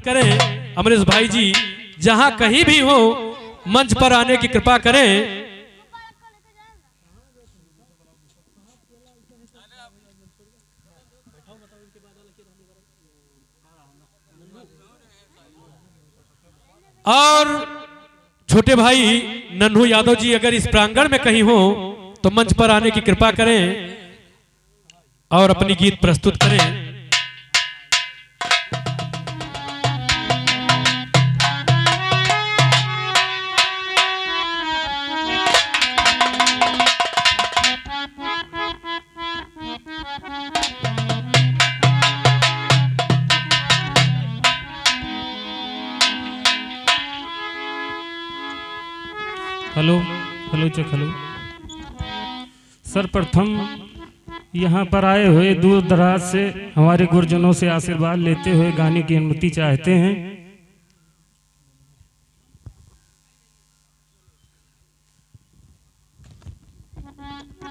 करें। अमरीश भाई जी जहां कहीं भी हो मंच पर आने की कृपा करें। और छोटे भाई नन्हू यादव जी अगर इस प्रांगण में कहीं हो तो मंच पर आने की कृपा करें और अपनी गीत प्रस्तुत करें। Hello hello check hello. सर्वप्रथम यहाँ पर आए हुए दूर दराज से हमारे गुरुजनों से आशीर्वाद लेते हुए गाने की अनुमति चाहते हैं।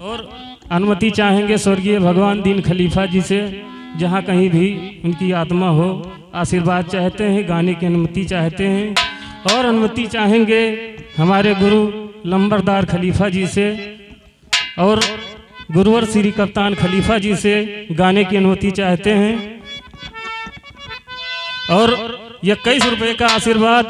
और अनुमति चाहेंगे स्वर्गीय भगवान दीन खलीफा जी से, जहाँ कहीं भी उनकी आत्मा हो आशीर्वाद चाहते हैं, गाने की अनुमति चाहते हैं। और अनुमति चाहेंगे हमारे गुरु लंबरदार खलीफा जी से और गुरुवर श्री कप्तान खलीफा जी से गाने की अनुमति चाहते हैं। और 21 रुपए का आशीर्वाद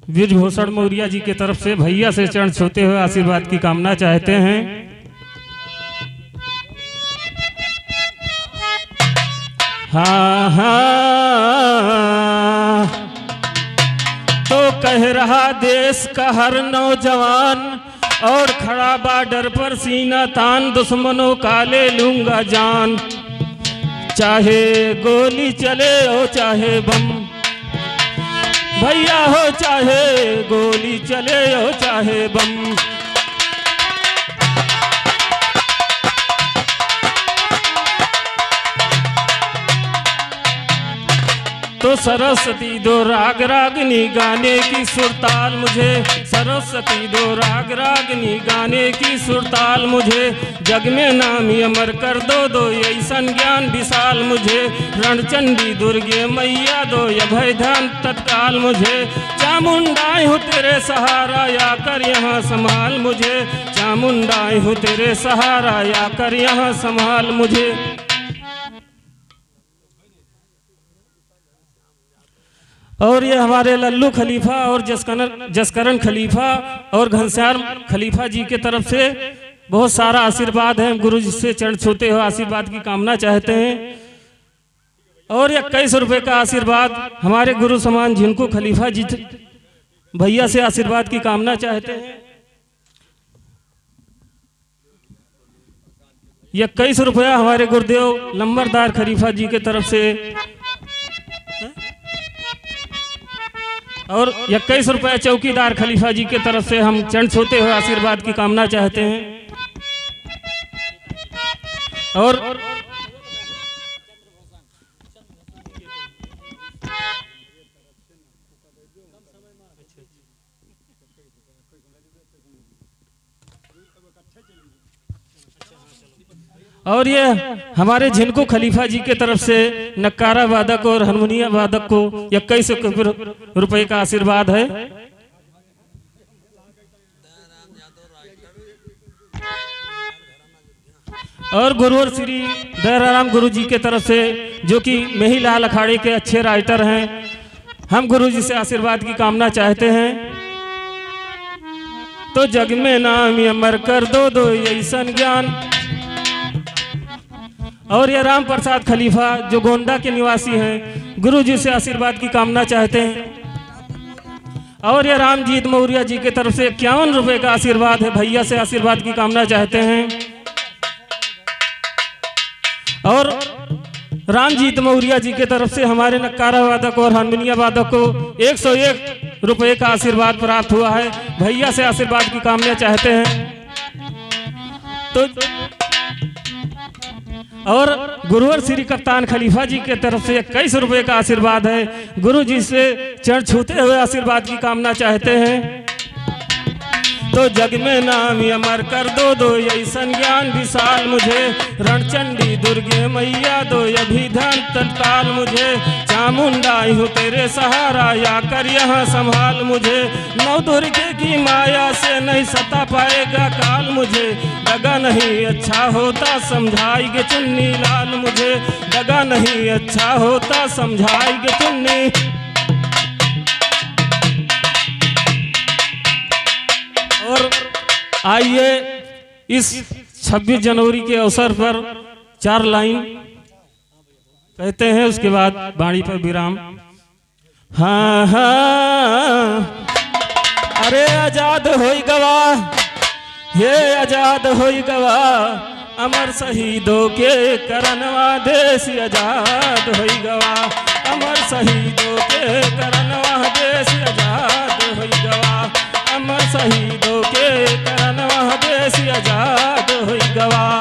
ब्रिजभूषण मौर्य जी की तरफ से भैया से चरण छूते हुए आशीर्वाद की कामना चाहते हैं। हाँ हाँ तो कह रहा देश का हर नौजवान और खड़ा बॉर्डर पर सीना तान, दुश्मनों का ले लूंगा जान। चाहे गोली चले हो चाहे बम भैया हो, चाहे गोली चले हो चाहे बम। तो सरस्वती दो राग रागनी गाने की सुरताल मुझे, सरस्वती दो राग रागनी गाने की सुरताल मुझे। जग में नामी अमर कर दो ऐसन ज्ञान विशाल मुझे। रणचंडी दुर्गे मैया दो अभय ध्यान तत्काल मुझे। चामुंडाई हूँ तेरे सहारा या कर यहाँ संभाल मुझे। चामुंडाई हूँ तेरे सहारा या कर यहाँ संभाल मुझे। और ये हमारे लल्लू खलीफा और जसकरण खलीफा और घनश्याम खलीफा जी के तरफ से बहुत सारा आशीर्वाद है। गुरु जी से चरण छूते हुए आशीर्वाद की कामना चाहते हैं। और 21 रुपए का आशीर्वाद हमारे गुरु समान झिनको खलीफा जी भैया से आशीर्वाद की कामना चाहते हैं। 21 रुपया हमारे गुरुदेव लंबरदार खलीफा जी के तरफ से और 21 रुपया चौकीदार खलीफा जी के तरफ से हम चरण छूते हुए आशीर्वाद की कामना चाहते हैं। और ये हमारे झिनको खलीफा जी के तरफ से नक्कारा वादक और हारमोनियम वादक को 21 रुपए का आशीर्वाद है। और गुरुवर श्री दयाराम गुरु जी के तरफ से, जो कि मेहीलाल अखाड़े के अच्छे राइटर हैं, हम गुरु जी से आशीर्वाद की कामना चाहते हैं। तो जग में नाम अमर कर दो ऐसन ज्ञान। और ये राम प्रसाद खलीफा जो गोंडा के निवासी हैं, गुरु जी से आशीर्वाद की कामना चाहते हैं। और ये रामजीत मौर्य जी की तरफ से 51 रुपए का आशीर्वाद है, भैया से आशीर्वाद की कामना चाहते हैं। और रामजीत मौर्य जी की तरफ से हमारे नक्कारा वादक और हारमोनियम वादक को 101 रुपए का आशीर्वाद प्राप्त हुआ है, भैया से आशीर्वाद की कामना चाहते हैं। तो और गुरुवर श्री कप्तान खलीफा जी के तरफ से 21 रुपए का आशीर्वाद है, गुरु जी से चरण छूते हुए आशीर्वाद की कामना चाहते हैं। तो जग में नाम अमर कर दो ऐसन ज्ञान विशाल मुझे। रणचंडी दुर्गे मैया दो अभिधन तत्काल मुझे। चामुंडा हूँ तेरे सहारा या कर यहाँ संभाल मुझे। नौ दुर्गे की माया से नहीं सता पाएगा काल मुझे। दगा नहीं अच्छा होता समझाएगे चुन्नी लाल मुझे। दगा नहीं अच्छा होता समझाएगे चुन्नी। और आइए इस 26 जनवरी के अवसर पर 4 लाइन कहते हैं, उसके बाद बाणी पर विराम। हाँ हाँ अरे आजाद होई गवाह, हे आजाद होई गवाह, अमर शहीदों के करनवा देश आजाद होई गवाह। अमर शहीदों के करनवा देश आजाद होई गवाह। अमर शहीदों के करनवा देश आजाद होई गवाह।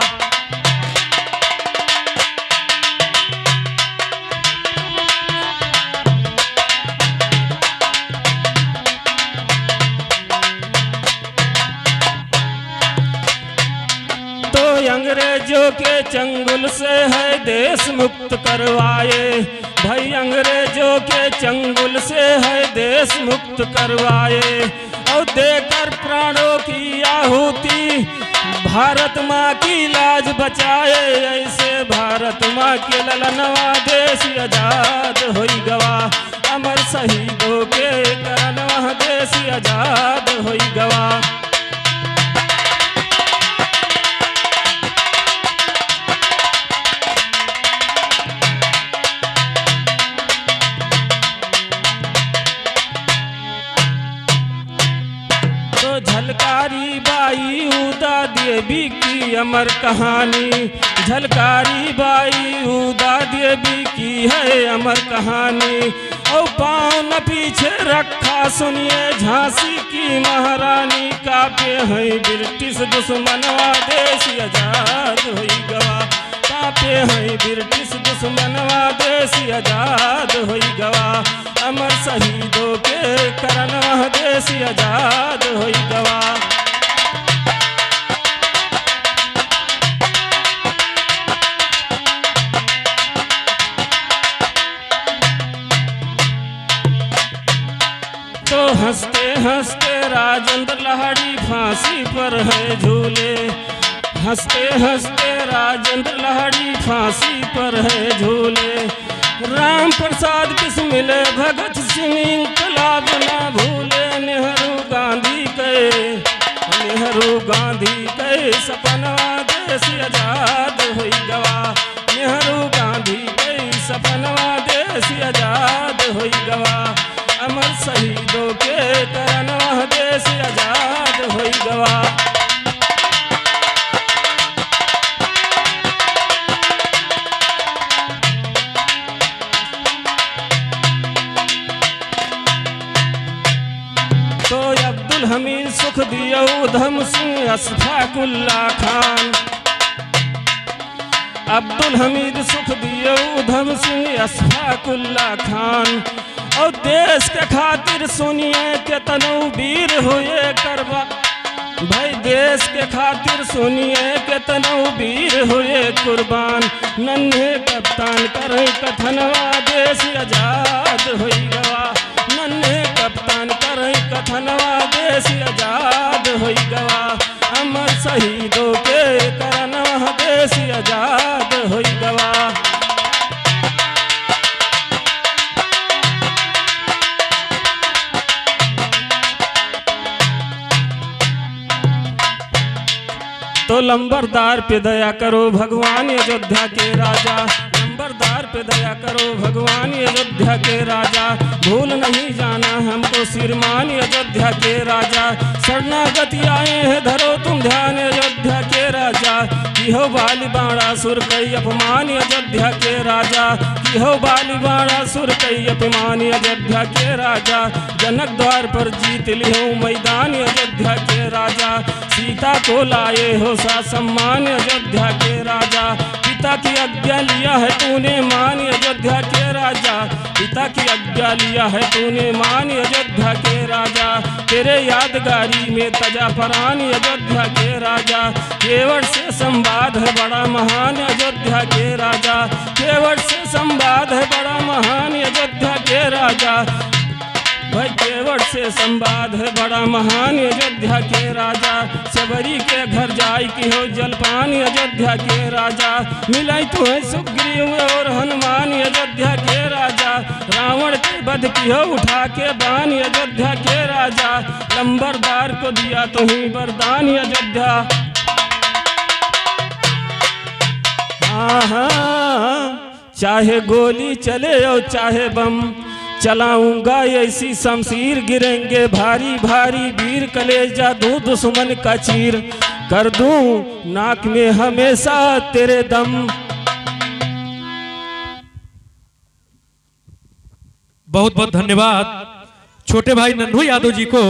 तो अंग्रेजों के चंगुल से है देश मुक्त करवाए। भाई अंग्रेजों के चंगुल से है देश मुक्त करवाए। और देकर प्राणों की आहुति भारत माँ की लाज बचाए। ऐसे भारत माँ के ललनवा देश आजाद होई गवाह। अमर शहीदों के करनवा देश आजाद होई गवाह। झलकारी बाई उदा देवी की अमर कहानी। झलकारी बाई उदा देवी की है अमर कहानी। और पाँव न पीछे रखा सुनिए झांसी की महारानी। कापे हैं ब्रिटिश दुश्मनवा देश आजाद होई गवाह। कापे हैं ब्रिटिश दुश्मनवा देश आजाद होई गवाह। अमर शहीदों के करनवा देश आजाद होई गवाह। तो हंसते हंसते राजेंद्र लाहिड़ी फांसी पर है झूले। हंसते हंसते राजेंद्र लाहिड़ी फांसी पर है झूले। राम प्रसाद बिस्मिल भगत सिंह इंकलाब ना भूले। नेहरू गांधी के सपनवा देश आजाद होई गवाह। नेहरू गांधी के सपनवा देश आजाद होई गवाह। अमर शहीदों के करनवा देश आजाद होई गवाह। तो अब्दुल हमीद सुख दियो उधम सिंह अशफाकुल्ला खान। अब्दुल हमीद सुख दियो उधम सिंह अशफाकुल्ला खान। और देश के खातिर सुनिए केतनो वीर हुए करबा। भाई देश के खातिर सुनिए केतनो वीर हुए कुर्बान। नन्हे कप्तान करे कथनवा देश आजाद होई गवाह। नन्हे कप्तान करे कथनवा देश आजाद होई गवाह। अमर शहीदों के करनवा देश आजाद होई गवाह। तो लंबरदार पे दया करो भगवान अयोध्या के राजा। लंबरदार पे दया करो भगवान अयोध्या के राजा। भूल नहीं जाना हमको सिरमान अयोध्या के राजा। शरणागति आए हैं धरो तुम ध्यान अयोध्या के राजा। की हो बाली बाणा सुर कई अपमान अयोध्या के राजा। की हो बाली बाणा सुर कई अपमान अयोध्या के राजा। जनक द्वार पर जीत लियो मैदान अयोध्या के राजा। सीता को लाए हो सा सम्मान अयोध्या के राजा। पिता की आज्ञा लिया है तूने मान अयोध्या के राजा, पिता की आज्ञा लिया है तूने मान अयोध्या के राजा, तेरे यादगारी में तजा परान अयोध्या के राजा, केवट से संवाद है बड़ा महान अयोध्या के राजा, केवट से संवाद है बड़ा महान अयोध्या के राजा, भाई केवट से संवाद है बड़ा महान अयोध्या के राजा, सबरी के घर जाय की हो जलपान अयोध्या के राजा, मिलाई तो है सुग्रीव और हनुमान अयोध्या के राजा, रावण के वध की हो उठा के बान अयोध्या के राजा, लंबरदार को दिया तो ही वरदान अयोध्या। चाहे गोली चले और चाहे बम, चलाऊंगा ऐसी शमशीर, गिरेंगे भारी भारी वीर, कलेजा दूं दुश्मन का चीर, कर दूं नाक में हमेशा तेरे दम। बहुत बहुत धन्यवाद छोटे भाई नन्हू यादव जी को